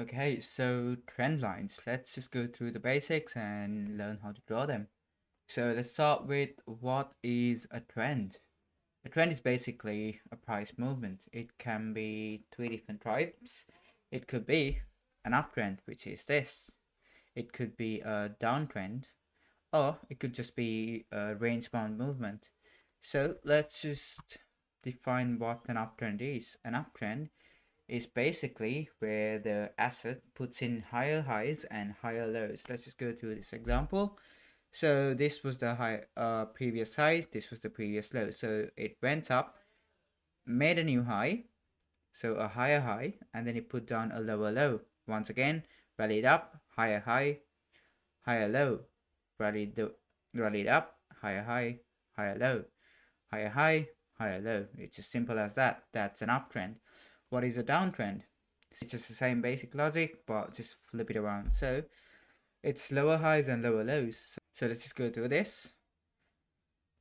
Okay, so trend lines. Let's just go through the basics and learn how to draw them. So let's start with what is a trend. A trend is basically a price movement. It can be three different types. It could be an uptrend, which is this. It could be a downtrend, or it could just be a range bound movement. So let's just define what an uptrend is. An uptrend is basically where the asset puts in higher highs and higher lows. Let's just go through this example. So this was the previous high, this was the previous low. So it went up, made a new high, so a higher high, and then it put down a lower low. Once again, rallied up, higher high, higher low, rallied up, higher high, higher low, higher high, higher low. It's as simple as that. That's an uptrend. What is a downtrend? It's just the same basic logic, but just flip it around. So it's lower highs and lower lows. So let's just go through this.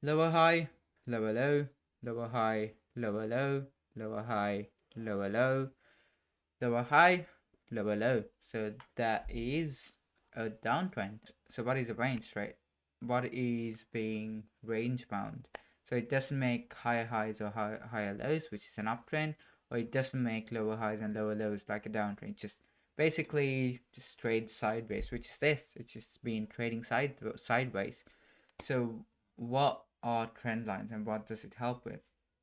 Lower high, lower low, lower high, lower low, lower high, lower low, lower high, lower low. So that is a downtrend. So what is a range, right? What is being range bound? So it doesn't make higher highs or higher lows, which is an uptrend, or it doesn't make lower highs and lower lows like a downtrend. Just basically just trade sideways, which is this. It's just been trading sideways. So what are trend lines and what does it help with?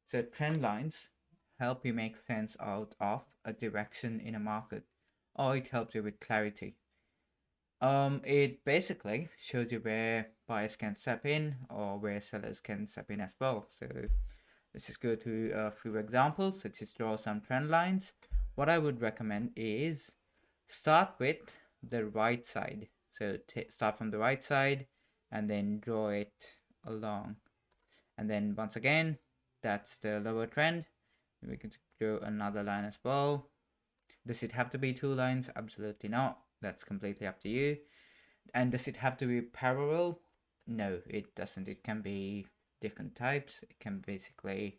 So trend lines help you make sense out of a direction in a market, or it helps you with clarity. It basically shows you where buyers can step in or where sellers can step in as well. So let's just go through a few examples. Let's just draw some trend lines. What I would recommend is start with the right side. So start from the right side and then draw it along. And then once again, that's the lower trend. We can draw another line as well. Does it have to be two lines? Absolutely not. That's completely up to you. And does it have to be parallel? No, it doesn't. It can be different types. It can basically,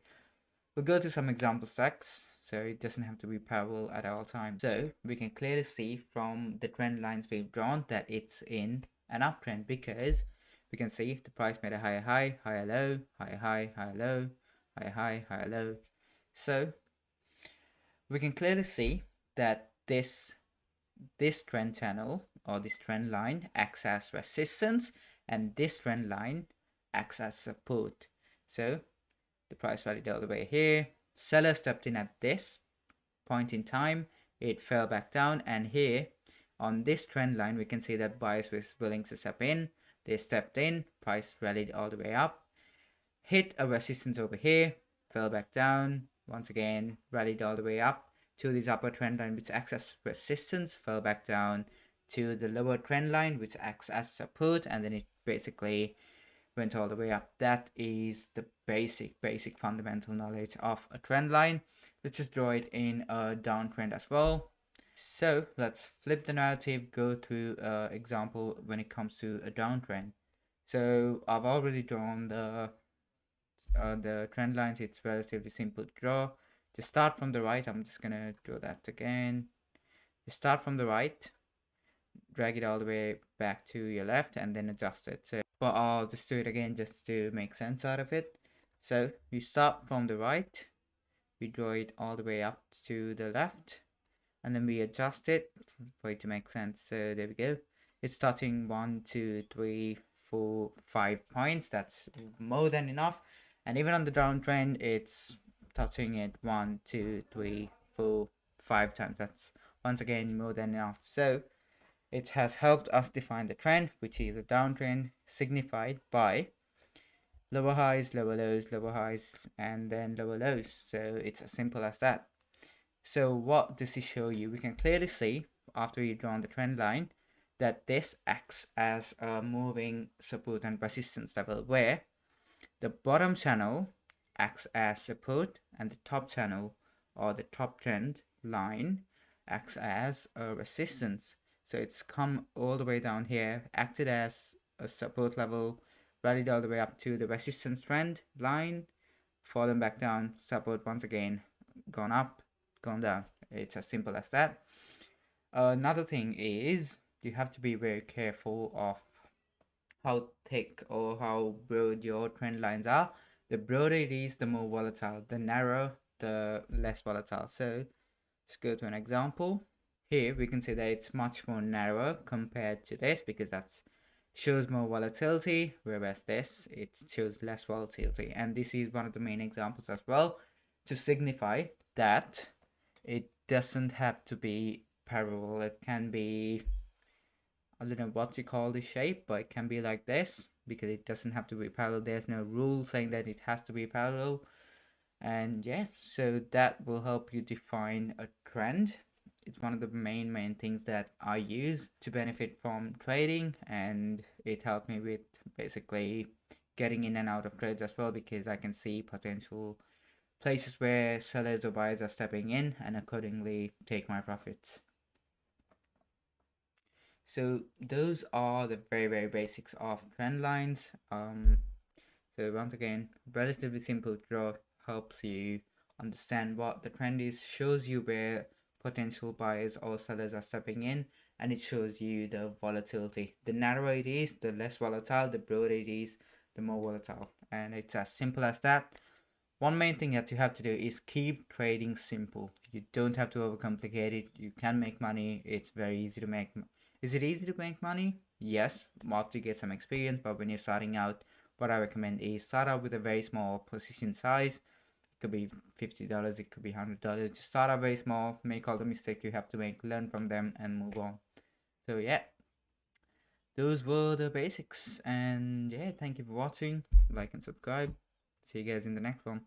we'll go to some example stacks. So it doesn't have to be parallel at all times. So we can clearly see from the trend lines we've drawn that it's in an uptrend, because we can see the price made a higher high, higher low, higher high, higher low, higher high, higher low. So we can clearly see that this trend channel or this trend line acts as resistance, and this trend line acts as support. So the price rallied all the way here. Seller stepped in at this point in time. It fell back down, and here on this trend line we can see that buyers were willing to step in. They stepped in, price rallied all the way up, hit a resistance over here, fell back down, once again rallied all the way up to this upper trend line which acts as resistance, fell back down to the lower trend line which acts as support, and then it basically went all the way up. That is the basic fundamental knowledge of a trend line. Let's just draw it in a downtrend as well. So let's flip the narrative, go to example when it comes to a downtrend. So I've already drawn the trend lines. It's relatively simple to draw. Just start from the right. I'm just gonna draw that again. Just start from the right, drag it all the way back to your left, and then adjust it. So, but I'll just do it again just to make sense out of it. So we start from the right, we draw it all the way up to the left, and then we adjust it for it to make sense. So there we go. It's starting 1, 2, 3, 4, 5 points. That's more than enough. And even on the downtrend, it's touching it 1, 2, 3, 4, 5 times. That's once again more than enough. So it has helped us define the trend, which is a downtrend signified by lower highs, lower lows, lower highs, and then lower lows. So it's as simple as that. So what does it show you? We can clearly see after you've drawn the trend line that this acts as a moving support and resistance level, where the bottom channel acts as support and the top channel or the top trend line acts as a resistance. So it's come all the way down here, acted as a support level, rallied all the way up to the resistance trend line, fallen back down, support once again, gone up, gone down. It's as simple as that. Another thing is you have to be very careful of how thick or how broad your trend lines are. The broader it is, the more volatile. The narrower, the less volatile. So let's go to an example. Here we can see that it's much more narrower compared to this because that's shows more volatility, whereas this it shows less volatility. And this is one of the main examples as well to signify that it doesn't have to be parallel. It can be, I don't know what you call this shape, but it can be like this because it doesn't have to be parallel. There's no rule saying that it has to be parallel. And yeah, so that will help you define a trend. It's one of the main things that I use to benefit from trading, and it helped me with basically getting in and out of trades as well because I can see potential places where sellers or buyers are stepping in and accordingly take my profits. So those are the very basics of trend lines. So once again, relatively simple to draw, helps you understand what the trend is, shows you where potential buyers or sellers are stepping in, and it shows you the volatility. The narrower it is, the less volatile. The broader it is, the more volatile. And it's as simple as that. One main thing that you have to do is keep trading simple. You don't have to overcomplicate it. You can make money. It's very easy to make. Is it easy to make money? Yes, after you get some experience. But when you're starting out, what I recommend is start out with a very small position size. It could be $50. It could be $100. Just start out very small. Make all the mistakes you have to make. Learn from them and move on. So yeah, those were the basics. And yeah, thank you for watching. Like and subscribe. See you guys in the next one.